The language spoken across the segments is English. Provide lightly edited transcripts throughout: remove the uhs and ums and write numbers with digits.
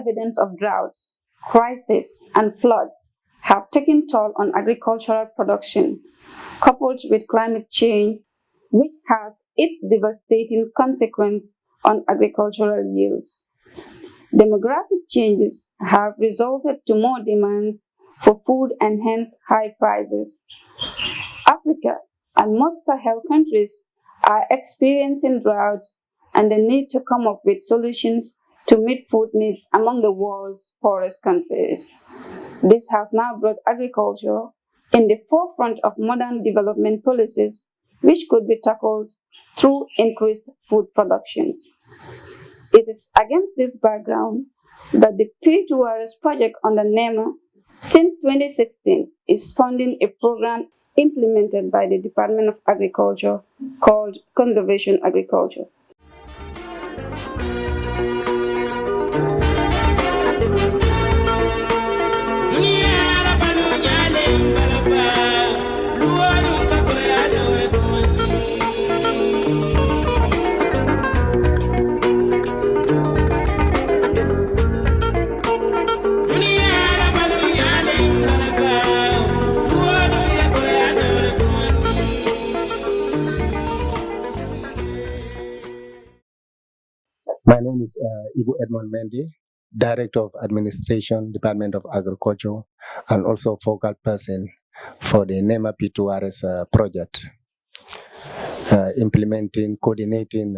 evidence of droughts, crises, and floods have taken toll on agricultural production, coupled with climate change, which has its devastating consequence on agricultural yields. Demographic changes have resulted to more demands for food and hence high prices. Africa and most Sahel countries are experiencing droughts and the need to come up with solutions to meet food needs among the world's poorest countries. This has now brought agriculture in the forefront of modern development policies, which could be tackled through increased food production. It is against this background that the P2RS project under Nema since 2016 is funding a program implemented by the Department of Agriculture called Conservation Agriculture. My name is Ibu Edmond Mendy, Director of Administration, Department of Agriculture, and also focal person for the Nema P2RS project, implementing, coordinating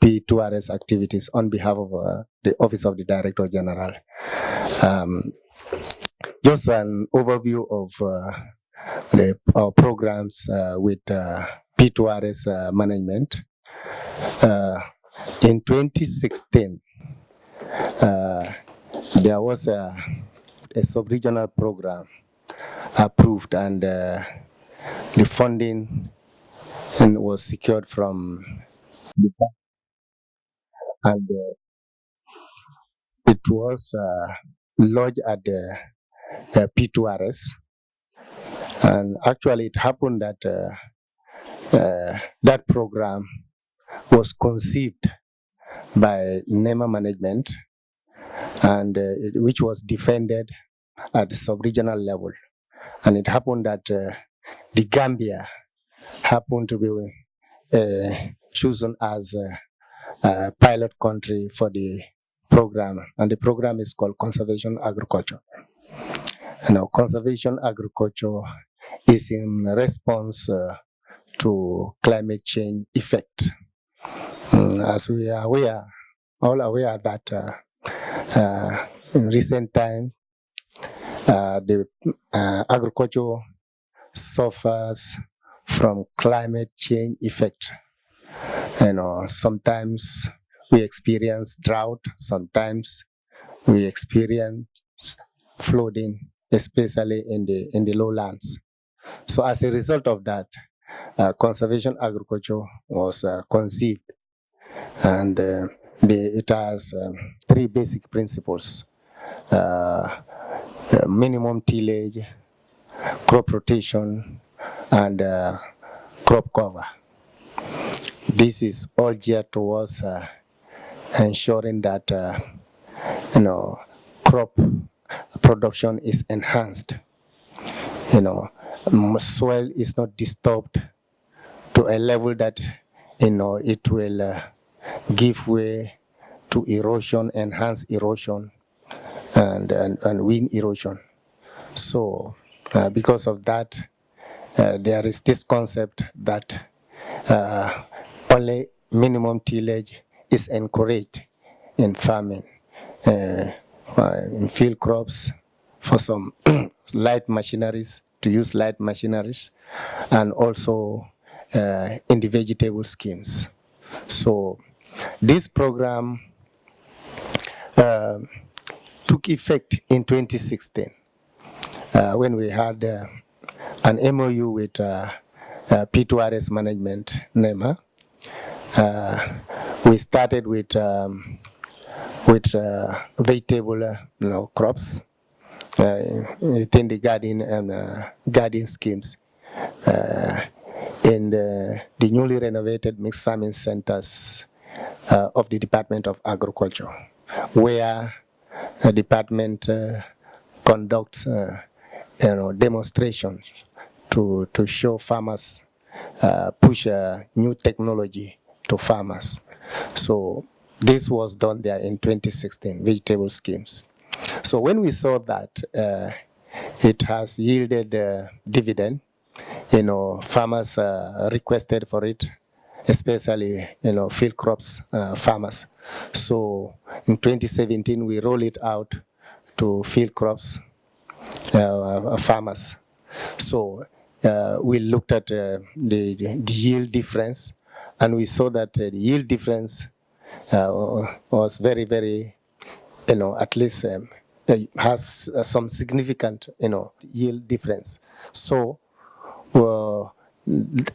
P2RS activities on behalf of the Office of the Director General. Just an overview of our programs with P2RS management. In 2016, there was a sub-regional program approved, and the funding was secured from the bank, and it was lodged at the P2RS. And actually, it happened that that program was conceived by Nema management, and which was defended at the sub-regional level. And it happened that the Gambia happened to be chosen as a pilot country for the program, and the program is called Conservation Agriculture. And now conservation agriculture is in response to climate change effect. As we are all aware that in recent times, the agriculture suffers from climate change effect. Sometimes we experience drought, sometimes we experience flooding, especially in the lowlands. So as a result of that, conservation agriculture was conceived, and it has three basic principles: minimum tillage, crop rotation, and crop cover. This is all geared towards ensuring that crop production is enhanced. Soil is not disturbed to a level that it will give way to erosion, enhance erosion, and wind erosion. So because of that, there is this concept that only minimum tillage is encouraged in farming, in field crops, for some light machineries, to use light machineries, and also in the vegetable schemes. So this program took effect in 2016 when we had an MOU with P2RS management, Nema. We started with vegetable crops within the garden and garden schemes in the newly renovated mixed farming centers of the Department of Agriculture, where department conducts demonstrations to show farmers, push new technology to farmers. So this was done there in 2016, vegetable schemes. So when we saw that it has yielded dividend, farmers requested for it, especially field crops farmers. So in 2017 we rolled it out to field crops farmers. So we looked at the yield difference, and we saw that the yield difference was very, very, at least has some significant, yield difference. So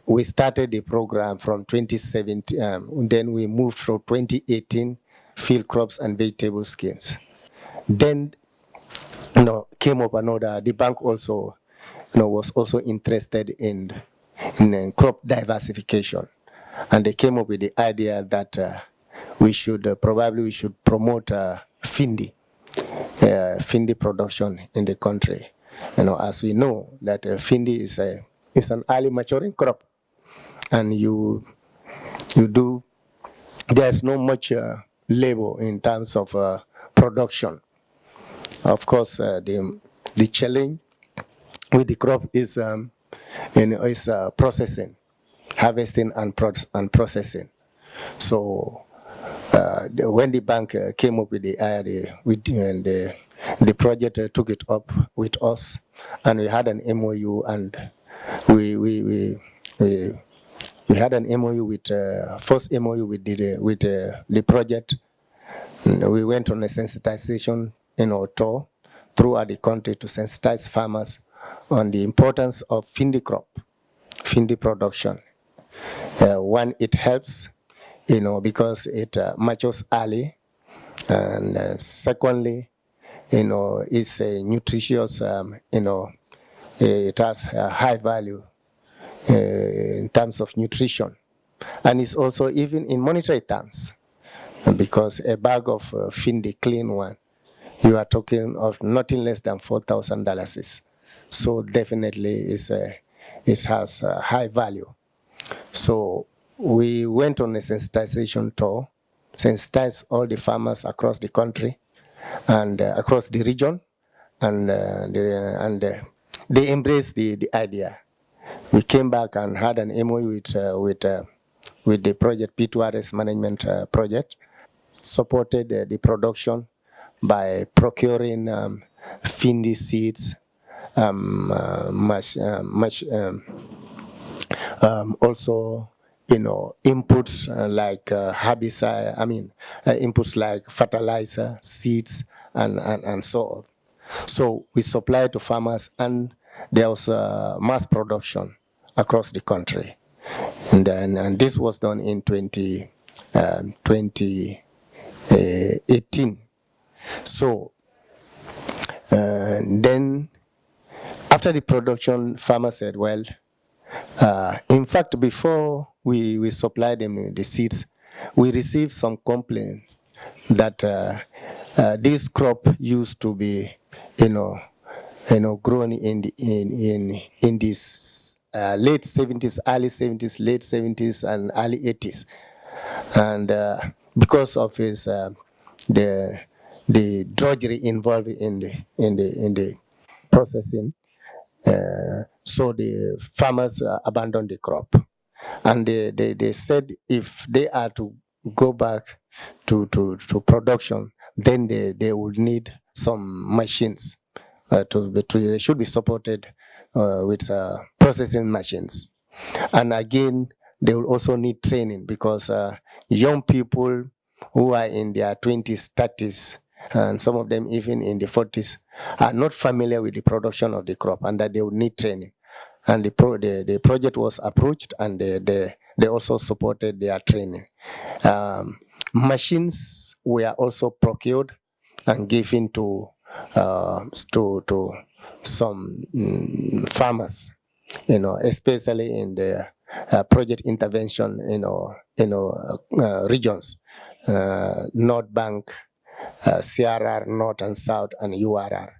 we started the program from 2017, then we moved from 2018 field crops and vegetable schemes. Then, came up another, the bank also, was also interested in crop diversification. And they came up with the idea that we should promote findi production in the country. As we know that findi is an early maturing crop, and there's no much labor in terms of production. Of course, the challenge with the crop is processing, harvesting and processing. So when the bank came up with the idea, the project took it up with us, and we had an MOU, and we had an MOU with first MOU with the project. We went on a sensitization tour throughout the country to sensitize farmers on the importance of findi production. One, it helps, because it matures early, and secondly, it's a nutritious, it has a high value in terms of nutrition, and it's also even in monetary terms, because a bag of findi, clean one, you are talking of nothing less than $4,000. So definitely it has a high value. So we went on a sensitization tour, sensitized all the farmers across the country and across the region, and they embraced the idea. We came back and had an MOU with the project P2RS management project, supported the production by procuring findi seeds, also inputs like herbicide, inputs like fertilizer, seeds, and so on. So we supply to farmers, and there was mass production across the country. And this was done in 2018. So then after the production, farmers said, well, in fact, before we supplied them the seeds, we received some complaints that this crop used to be, grown in this late 70s, early 70s, late 70s, and early 80s, and because of his the drudgery involved in the processing. So the farmers abandoned the crop, and they said if they are to go back to production, then they would need some machines they should be supported with processing machines. And again, they will also need training, because young people who are in their 20s, 30s, and some of them even in the 40s, are not familiar with the production of the crop, and that they would need training. And the project was approached, and they also supported their training. Machines were also procured and given to some farmers, especially in the project intervention, regions, North Bank, CRR, North and South, and URR.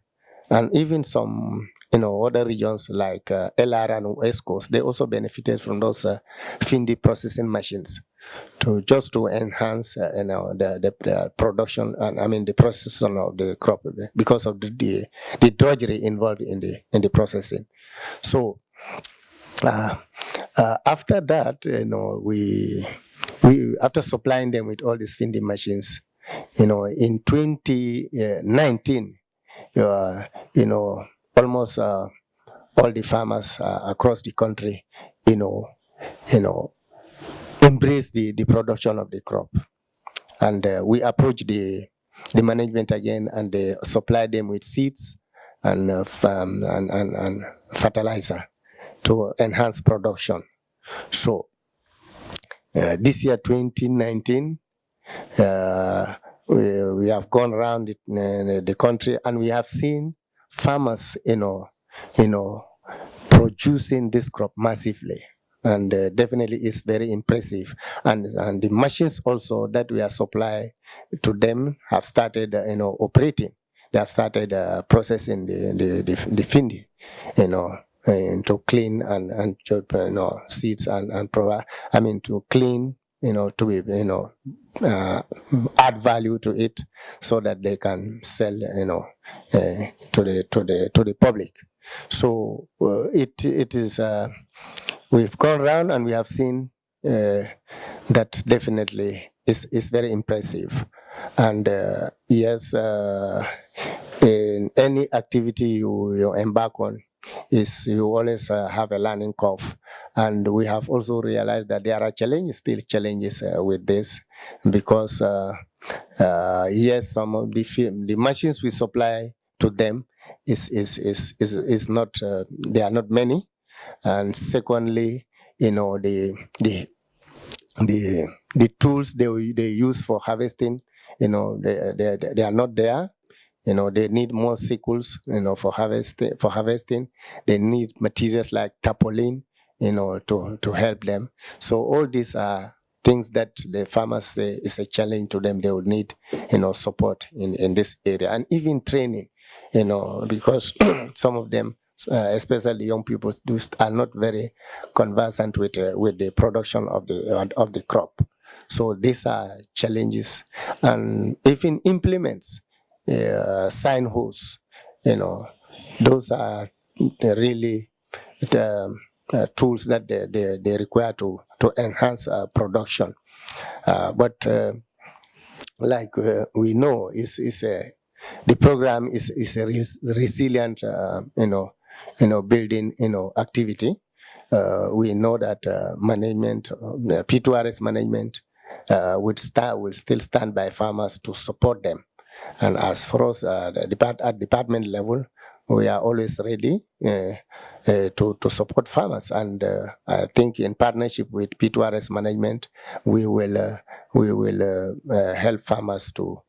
And even some other regions like LR and West Coast, they also benefited from those findi processing machines just to enhance the production, and I mean the processing of the crop, because of the drudgery involved in the processing. So after that, we after supplying them with all these findi machines, in 2019, almost all the farmers across the country, embrace the production of the crop. And we approach the management again, and they supply them with seeds and and fertilizer to enhance production. So this year, 2019, we have gone around the country, and we have seen farmers, producing this crop massively. And definitely is very impressive. And the machines also that we are supplying to them have started, operating. They have started processing the findi, to clean and seeds and provide. I mean, to clean, to be, add value to it, so that they can sell, to the public. So it is. We've gone around and we have seen that definitely is very impressive. And yes, in any activity you embark on, you always have a learning curve. And we have also realized that there are still challenges with this, because yes, some of the machines we supply to them is not, they are not many. And secondly, the tools they use for harvesting, they are not there. They need more sickles, for harvesting. They need materials like tarpaulin, to help them. So all these are things that the farmers say is a challenge to them. They would need, support in this area, and even training, because some of them, especially young people, are not very conversant with the production of the crop. So these are challenges. And even implements, sign hose, those are really the tools that they require to enhance production. But like we know, the program is a resilient, building, activity. We know that management, P2RS management, will still stand by farmers to support them. And as far as at department level, we are always ready to support farmers. And I think in partnership with P2RS management, we will help farmers to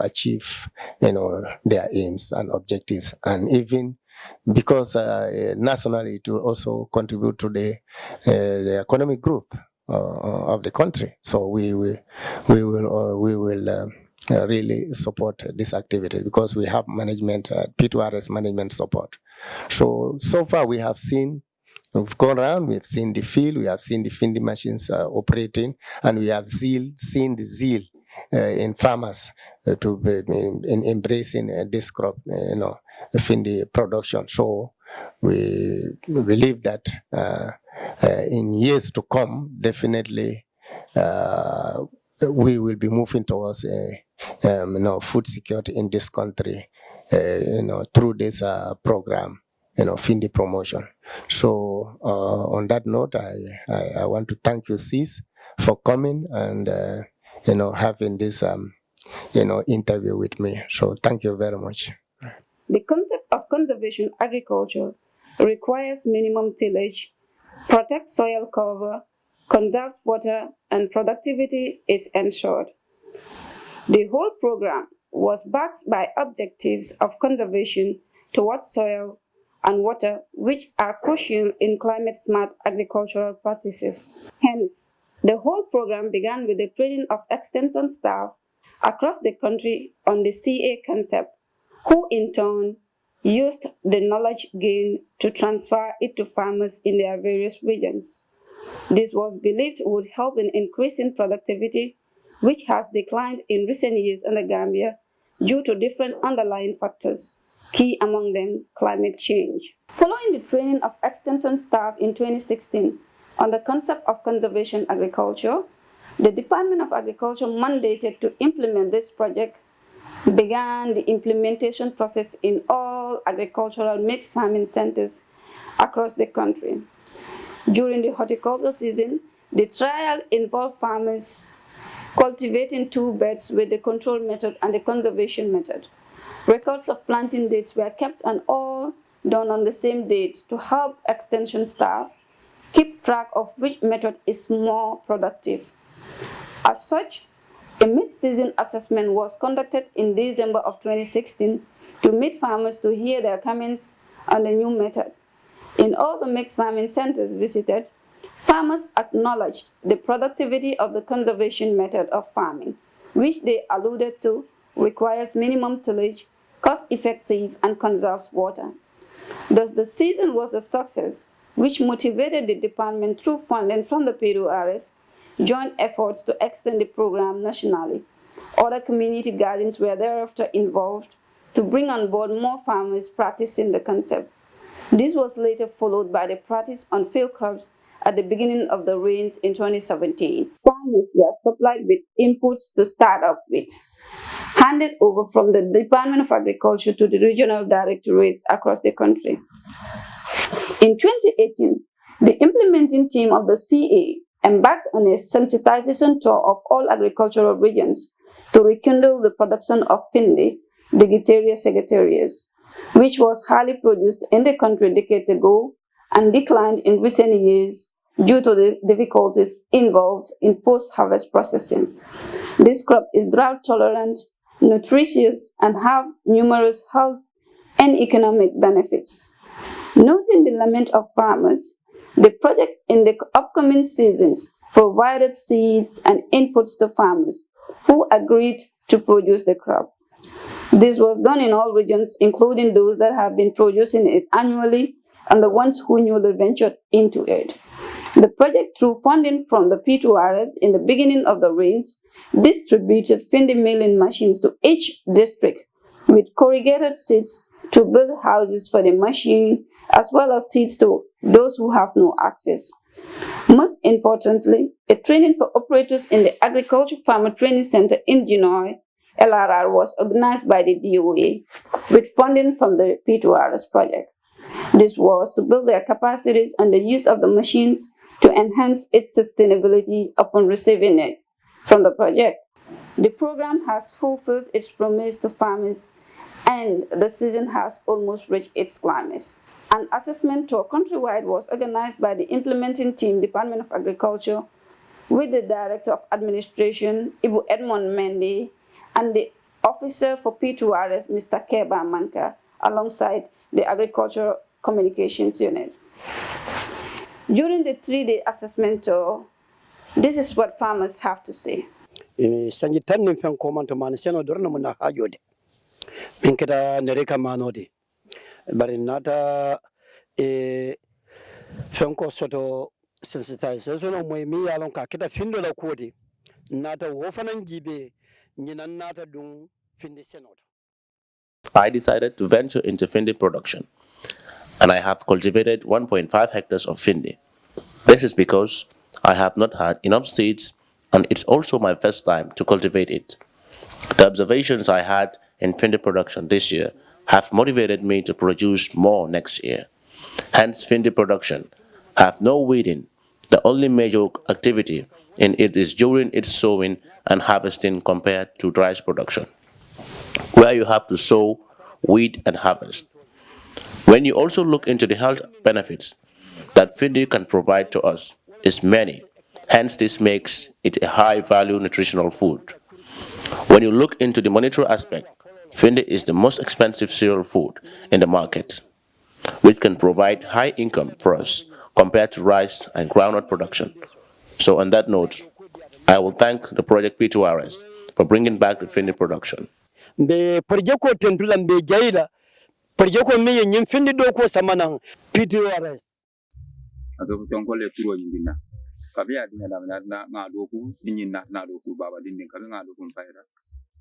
achieve, their aims and objectives. And even because nationally, it will also contribute to the economic growth of the country. So we will really support this activity, because we have management, P2RS management support. So far we have seen, we've gone around, we've seen the field, we have seen the findi machines operating, and we have seen the zeal in farmers to be in embracing this crop, findi production. So we believe that in years to come, definitely we will be moving towards food security in this country, through this program, findi promotion. So on that note, I want to thank you, Sis, for coming and having this interview with me. So thank you very much. The concept of conservation agriculture requires minimum tillage, protects soil cover, conserves water, and productivity is ensured. The whole program was backed by objectives of conservation towards soil and water, which are crucial in climate-smart agricultural practices. Hence, the whole program began with the training of extension staff across the country on the CA concept, who in turn used the knowledge gained to transfer it to farmers in their various regions. This was believed would help in increasing productivity, which has declined in recent years in the Gambia due to different underlying factors, key among them climate change. Following the training of extension staff in 2016 on the concept of conservation agriculture, the Department of Agriculture, mandated to implement this project, began the implementation process in all agricultural mixed farming centers across the country. During the horticultural season, the trial involved farmers cultivating 2 beds with the control method and the conservation method. Records of planting dates were kept and all done on the same date to help extension staff keep track of which method is more productive. As such, a mid-season assessment was conducted in December of 2016 to meet farmers to hear their comments on the new method. In all the mixed farming centers visited, farmers acknowledged the productivity of the conservation method of farming, which they alluded to requires minimum tillage, cost-effective, and conserves water. Thus, the season was a success, which motivated the department through funding from the P2RS, joint efforts to extend the program nationally. Other community gardens were thereafter involved to bring on board more farmers practicing the concept. This was later followed by the practice on field crops at the beginning of the rains in 2017. Farmers were supplied with inputs to start up with, handed over from the Department of Agriculture to the regional directorates across the country. In 2018, the implementing team of the CA embarked on a sensitization tour of all agricultural regions to rekindle the production of findi, Digitaria sagittarius, which was highly produced in the country decades ago and declined in recent years due to the difficulties involved in post-harvest processing. This crop is drought-tolerant, nutritious, and have numerous health and economic benefits. Noting the lament of farmers, the project in the upcoming seasons provided seeds and inputs to farmers who agreed to produce the crop. This was done in all regions, including those that have been producing it annually and the ones who newly ventured into it. The project, through funding from the P2RS in the beginning of the rains, distributed findi milling machines to each district with corrugated seeds to build houses for the machine, as well as seeds to those who have no access. Most importantly, a training for operators in the Agriculture Farmer Training Center in Genoa, LRR, was organized by the DOA with funding from the P2RS project. This was to build their capacities and the use of the machines to enhance its sustainability upon receiving it from the project. The program has fulfilled its promise to farmers, and the season has almost reached its climax. An assessment tour countrywide was organized by the implementing team, Department of Agriculture, with the Director of Administration, Ibu Edmond Mendy, and the Officer for P2RS, Mr. Keba Manka, alongside the Agricultural Communications Unit. During the 3-day assessment tour, this is what farmers have to say. Sanji tannin fen komanta man seno dorna mun hajode min kada nereka manode bari nata fen ko soto sensitization moy mi yalon ka kita findo la kodi nata wo fanan jibe nyinan nata dum finde senoto. I decided to venture into findi production, and I have cultivated 1.5 hectares of findi. This is because I have not had enough seeds, and it's also my first time to cultivate it. The observations I had in findi production this year have motivated me to produce more next year. Hence, findi production have no weeding. The only major activity in it is during its sowing and harvesting compared to rice production, where you have to sow, weed, and harvest. When you also look into the health benefits that findi can provide to us is many. Hence, this makes it a high-value nutritional food. When you look into the monetary aspect, findi is the most expensive cereal food in the market, which can provide high income for us compared to rice and groundnut production. So on that note, I will thank the Project P2RS for bringing back the findi production. Be project ko tentula be jaila project ko me yin findi do ko samanan P2RS. Ato tonkole turo nyina kabia dina na ngado ku nyina na do ku baba din ka ngado ku faira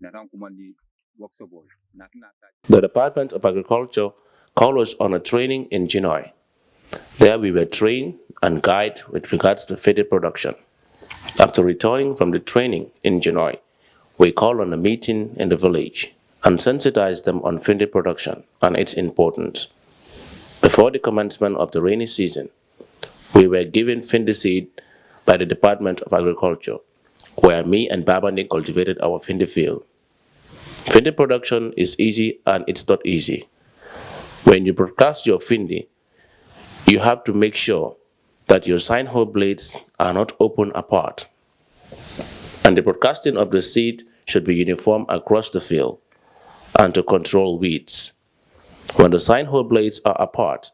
na ran kuma ni workshop na The Department of Agriculture called us on a training in Genoa. There we were trained and guided with regards to findi production. After returning from the training in Genoa, we called on a meeting in the village and sensitized them on findi production and its importance. Before the commencement of the rainy season, we were given findi seed by the Department of Agriculture, where me and Babani cultivated our findi field. Findi production is easy and it's not easy. When you broadcast your findi, you have to make sure that your sign hole blades are not open apart. And the broadcasting of the seed should be uniform across the field and to control weeds. When the sign hole blades are apart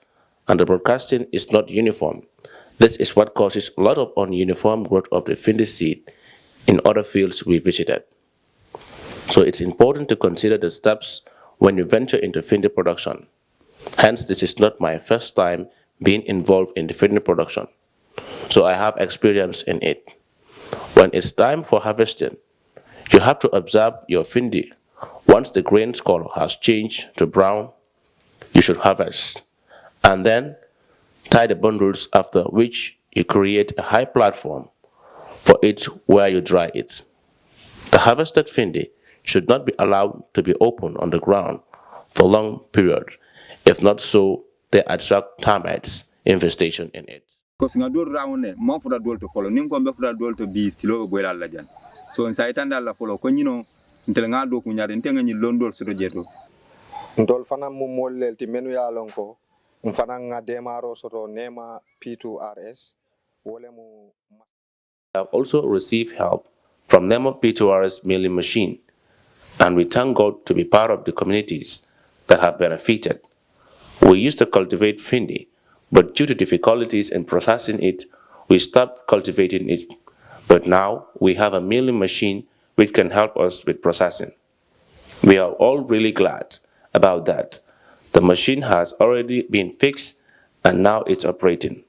and the broadcasting is not uniform, this is what causes a lot of ununiform growth of the findi seed in other fields we visited. So it's important to consider the steps when you venture into findi production. Hence, this is not my first time being involved in the findi production, so I have experience in it. When it's time for harvesting, you have to observe your findi. Once the grain color has changed to brown, you should harvest, and then tie the bundles, after which you create a high platform for it where you dry it. The harvested findi should not be allowed to be open on the ground for long period. If not so, they attract termites infestation in it. Because ngado raune mo fuda dol to follow nim ko be fuda dol to bi tilo go la jan so en sai tanda la follow ko nyino ntel ngado ku nyaade ntenga ni londol so jeto ndol fana mu mollel ti menu ya lonko mfana nga demaro soto Nema P2RS wole mu. We have also received help from Nema P2RS milling machine, and we thank God to be part of the communities that have benefited. We used to cultivate findi, but due to difficulties in processing it, we stopped cultivating it. But now we have a milling machine which can help us with processing. We are all really glad about that. The machine has already been fixed and now it's operating.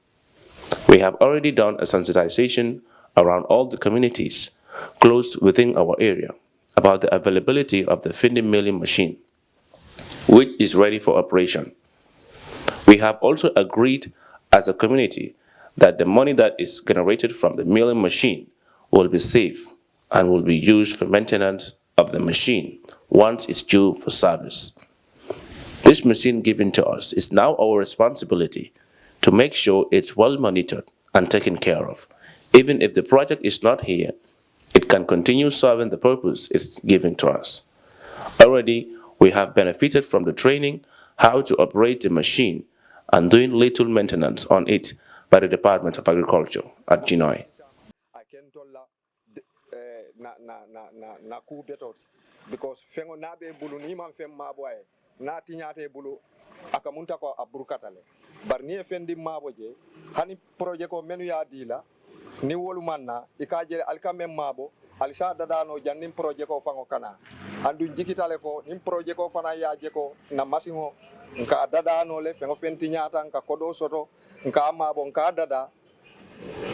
We have already done a sensitization around all the communities close within our area about the availability of the findi milling machine, which is ready for operation. We have also agreed as a community that the money that is generated from the milling machine will be saved and will be used for maintenance of the machine once it's due for service. This machine given to us is now our responsibility to make sure it's well monitored and taken care of. Even if the project is not here, it can continue serving the purpose it's given to us. Already, we have benefited from the training how to operate the machine and doing little maintenance on it by the Department of Agriculture at Genoa. Na ku betot because fengo nabe bulu ni man fem maboy na tinyate bulu akamunta ko aburkatale barni fendi maboje hani projet ko menu ya dila ni wolu manna ikaje alkame mabo alisa dadano jannim projet ko fango kana andu jikitale ko nim projet ko fana yaje ko na masingo nka dadano le fengo fenti nyata nka kodo soto nka mabo nka dada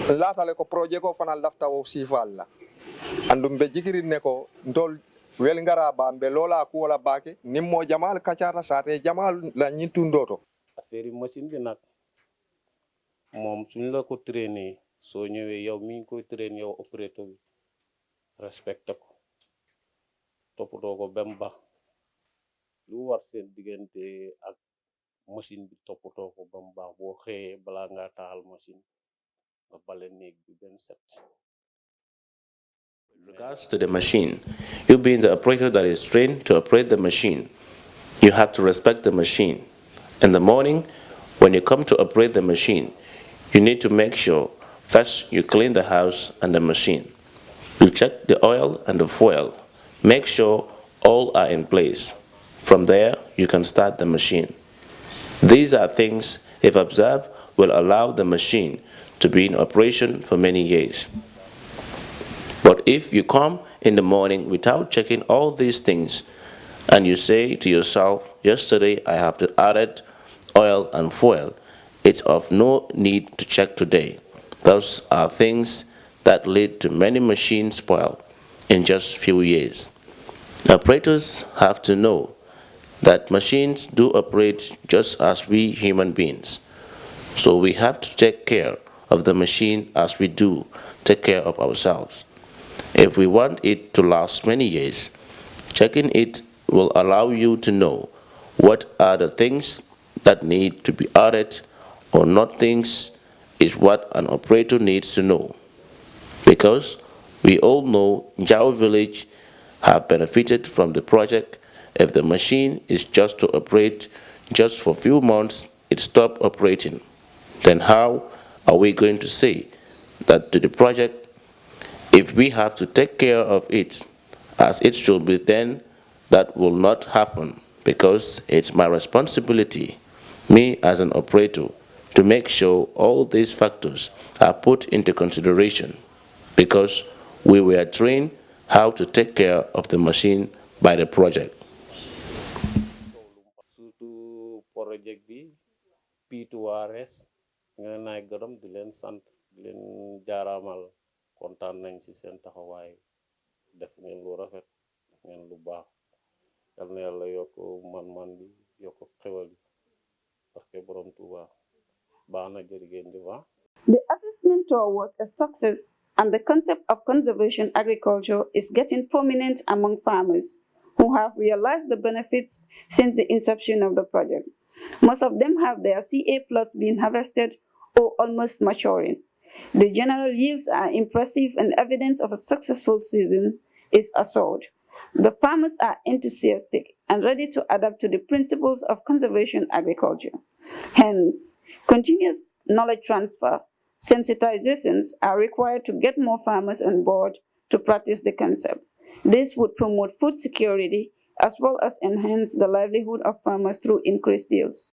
latale ko projet ko fana lafta wo sifalla andum be jikiri ne ko ndol wel ngara ba be lola ku wala bake nimmo jamal kacata sate jamal la nyintu ndoto affaire machine bi nak mom suñ la ko traîner so ñëwé yow mi ko traîner yow opérateur bi respecté ko topoto ko bem ba lu war seen digënté ak machine bi topoto ko bam ba bo xé bala nga taal machine nga balé nek bi ben set. With regards to the machine, you being the operator that is trained to operate the machine, you have to respect the machine. In the morning, when you come to operate the machine, you need to make sure first you clean the house and the machine. You check the oil and the fuel. Make sure all are in place. From there, you can start the machine. These are things, if observed, will allow the machine to be in operation for many years. But if you come in the morning without checking all these things, and you say to yourself, yesterday I have added oil and fuel, it's of no need to check today. Those are things that lead to many machines spoil in just few years. Operators have to know that machines do operate just as we human beings. So we have to take care of the machine as we do take care of ourselves. If we want it to last many years, checking it will allow you to know what are the things that need to be added or not things is what an operator needs to know. Because we all know Jao Village have benefited from the project. If the machine is just to operate just for a few months, it stopped operating. Then how are we going to say that to the project if we have to take care of it as it should be? Then that will not happen, because it's my responsibility, me as an operator, to make sure all these factors are put into consideration, because we were trained how to take care of the machine by the project. surtout projet bi P2RS nga naay gërëm di leen sant di leen jaaraamal kontaan nañ ci seen taxawaay def ngeen lu rafet def ngeen lu baax yal na yàlla yokk man-man bi yokk xewal yi parce que borom Tuuba baax na jërë ngeen jëf. The assessment tour was a success, and the concept of conservation agriculture is getting prominent among farmers who have realized the benefits since the inception of the project. Most of them have their CA plots being harvested or almost maturing. The general yields are impressive, and evidence of a successful season is assured. The farmers are enthusiastic and ready to adapt to the principles of conservation agriculture. Hence, continuous knowledge transfer, sensitizations are required to get more farmers on board to practice the concept. This would promote food security as well as enhance the livelihood of farmers through increased yields.